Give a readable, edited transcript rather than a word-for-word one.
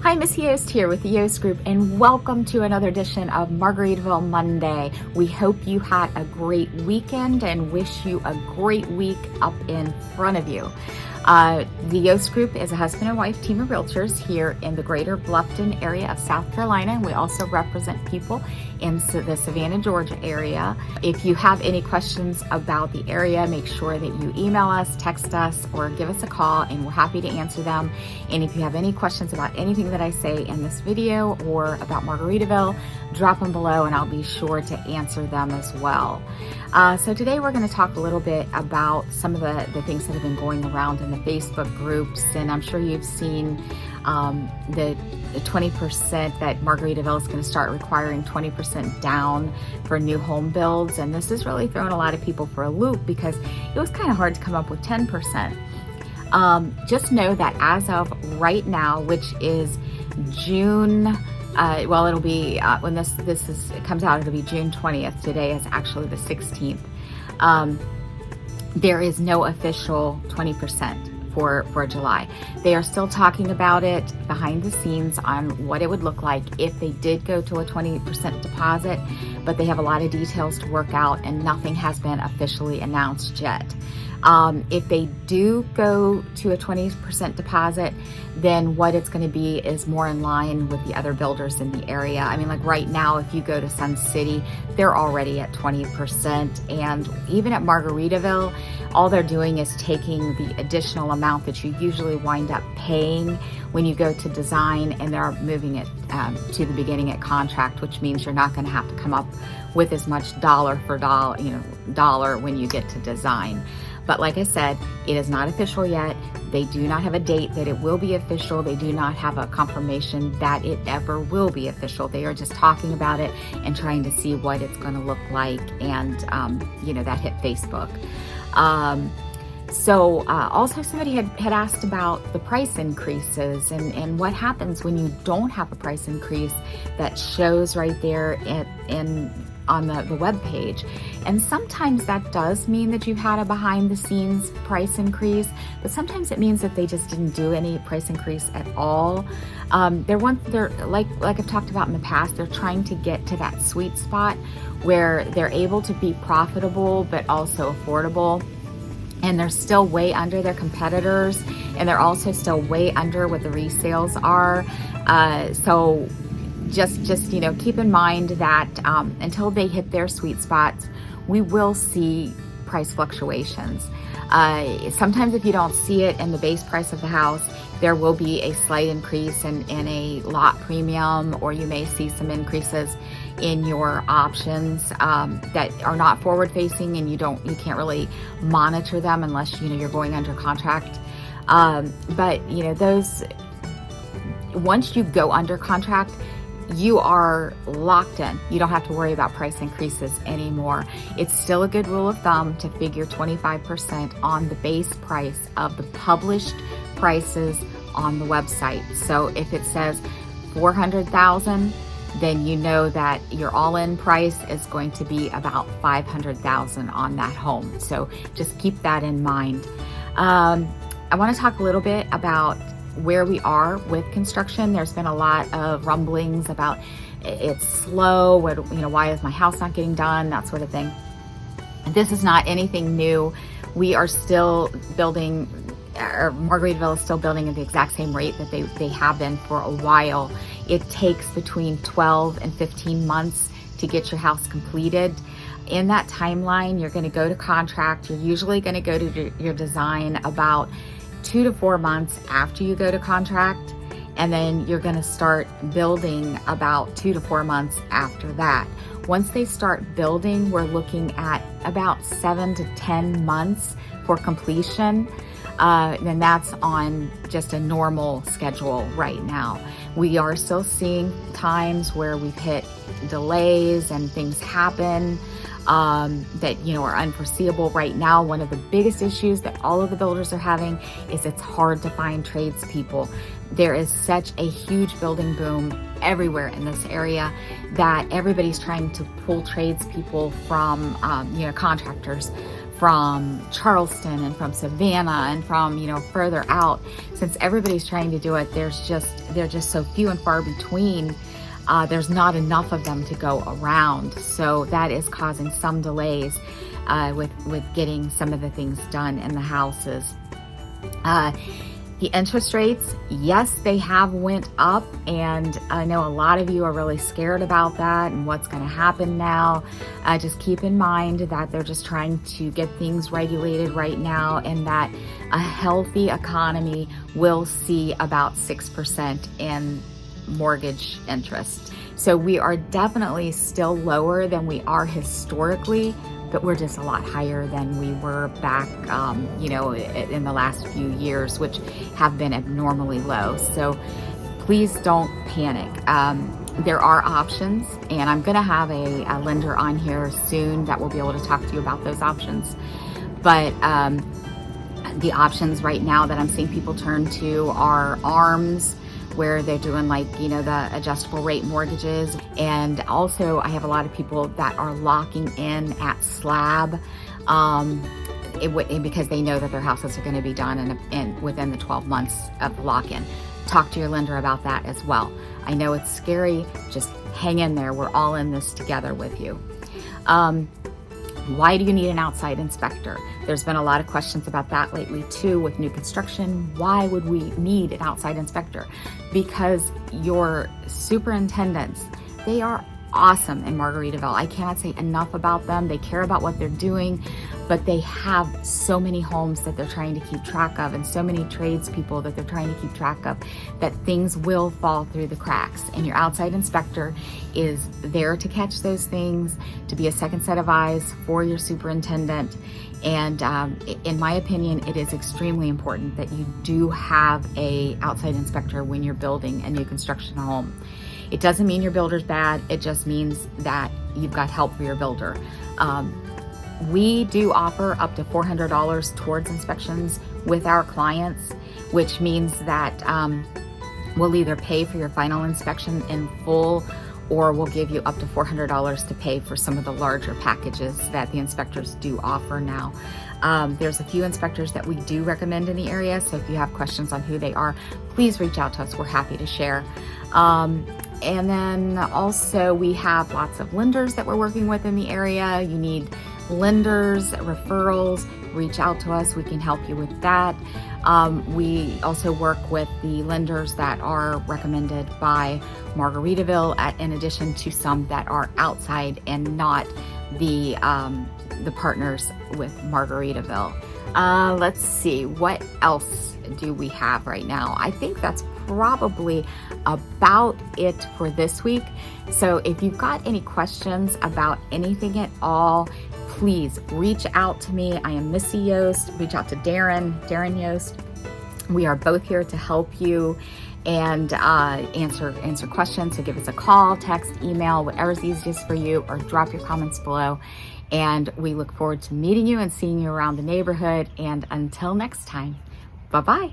Hi, Miss Yost here with the Yost Group, and welcome to another edition of Margaritaville Monday. We hope you had a great weekend and wish you a great week up in front of you. The Yost Group is a husband and wife team of realtors here in the Greater Bluffton area of South Carolina, and we also represent people in the Savannah, Georgia area. If you have any questions about the area, make sure that you email us, text us, or give us a call, and we're happy to answer them. And if you have any questions about anything that I say in this video or about Margaritaville, drop them below and I'll be sure to answer them as well. So today we're going to talk a little bit about some of the things that have been going around in the Facebook groups, and I'm sure you've seen the 20% that Margaritaville is going to start requiring 20% down for new home builds, and this has really thrown a lot of people for a loop because it was kind of hard to come up with 10%. Just know that as of right now, which is June, well, it'll be when this comes out, it'll be June 20th. Today is actually the 16th. There is no official 20% for July. They are still talking about it behind the scenes on what it would look like if they did go to a 20% deposit, but they have a lot of details to work out and nothing has been officially announced yet. If they do go to a 20% deposit, then what it's going to be is more in line with the other builders in the area. I mean, like right now, if you go to Sun City, they're already at 20%. And even at Margaritaville, all they're doing is taking the additional amount that you usually wind up paying when you go to design, and they're moving it to the beginning at contract, which means you're not going to have to come up with as much dollar for dollar when you get to design. But like I said, it is not official yet. They do not have a date that it will be official. They do not have a confirmation that it ever will be official. They are just talking about it and trying to see what it's going to look like. And, that hit Facebook. Also somebody had asked about the price increases and what happens when you don't have a price increase that shows right there on the web page. And sometimes that does mean that you've had a behind the scenes price increase, but sometimes it means that they just didn't do any price increase at all. They're like I've talked about in the past, they're trying to get to that sweet spot where they're able to be profitable but also affordable. And they're still way under their competitors, and they're also still way under what the resales are. So just keep in mind that until they hit their sweet spots, we will see price fluctuations. Sometimes if you don't see it in the base price of the house, there will be a slight increase in a lot premium, or you may see some increases in your options that are not forward facing, and you can't really monitor them unless you're going under contract. But those, once you go under contract, you are locked in. You don't have to worry about price increases anymore. It's still a good rule of thumb to figure 25% on the base price of the published prices on the website. So if it says $400,000, then you know that your all-in price is going to be about $500,000 on that home. So just keep that in mind. I want to talk a little bit about where we are with construction. There's been a lot of rumblings about it's slow, why is my house not getting done, that sort of thing. This is not anything new. We are still building, or Margaritaville is still building at the exact same rate that they have been for a while. It takes between 12 and 15 months to get your house completed. In that timeline, you're going to go to contract. You're usually going to go to your design about 2 to 4 months after you go to contract, and then you're going to start building about 2 to 4 months after that. Once they start building, we're looking at about 7 to 10 months for completion. And that's on just a normal schedule right now. We are still seeing times where we've hit delays and things happen that are unforeseeable. Right now, one of the biggest issues that all of the builders are having is it's hard to find tradespeople. There is such a huge building boom everywhere in this area that everybody's trying to pull tradespeople from contractors from Charleston and from Savannah and from, you know, further out. Since everybody's trying to do it, they're just so few and far between. There's not enough of them to go around. So that is causing some delays with getting some of the things done in the houses. The interest rates, yes, they have went up, and I know a lot of you are really scared about that and what's going to happen now. Just keep in mind that they're just trying to get things regulated right now, and that a healthy economy will see about 6% in mortgage interest. So we are definitely still lower than we are historically, but we're just a lot higher than we were back, you know, in the last few years, which have been abnormally low. So please don't panic. There are options, and I'm going to have a lender on here soon that will be able to talk to you about those options. But the options right now that I'm seeing people turn to are ARMs, where they're doing, like, you know, the adjustable rate mortgages. And also I have a lot of people that are locking in at slab because they know that their houses are going to be done within the 12 months of the lock-in. Talk to your lender about that as well. I know it's scary. Just hang in there. We're all in this together with you. Why do you need an outside inspector? There's been a lot of questions about that lately too with new construction. Why would we need an outside inspector? Because your superintendents, they are awesome in Margaritaville. I cannot say enough about them. They care about what they're doing, but they have so many homes that they're trying to keep track of, and so many tradespeople that they're trying to keep track of, that things will fall through the cracks. And your outside inspector is there to catch those things, to be a second set of eyes for your superintendent. And in my opinion, it is extremely important that you do have a outside inspector when you're building a new construction home. It doesn't mean your builder's bad. It just means that you've got help for your builder. We do offer up to $400 towards inspections with our clients, which means that we'll either pay for your final inspection in full, or we'll give you up to $400 to pay for some of the larger packages that the inspectors do offer now. There's a few inspectors that we do recommend in the area, so if you have questions on who they are, please reach out to us. We're happy to share. And then also we have lots of lenders that we're working with in the area. You need lenders, referrals, reach out to us. We can help you with that. We also work with the lenders that are recommended by Margaritaville, in addition to some that are outside and not the partners with Margaritaville. Let's see, what else do we have right now? I think that's probably about it for this week. So if you've got any questions about anything at all, please reach out to me. I am Missy Yost. Reach out to Darren Yost. We are both here to help you and answer questions. So give us a call, text, email, whatever's easiest for you, or drop your comments below. And we look forward to meeting you and seeing you around the neighborhood. And until next time, bye-bye.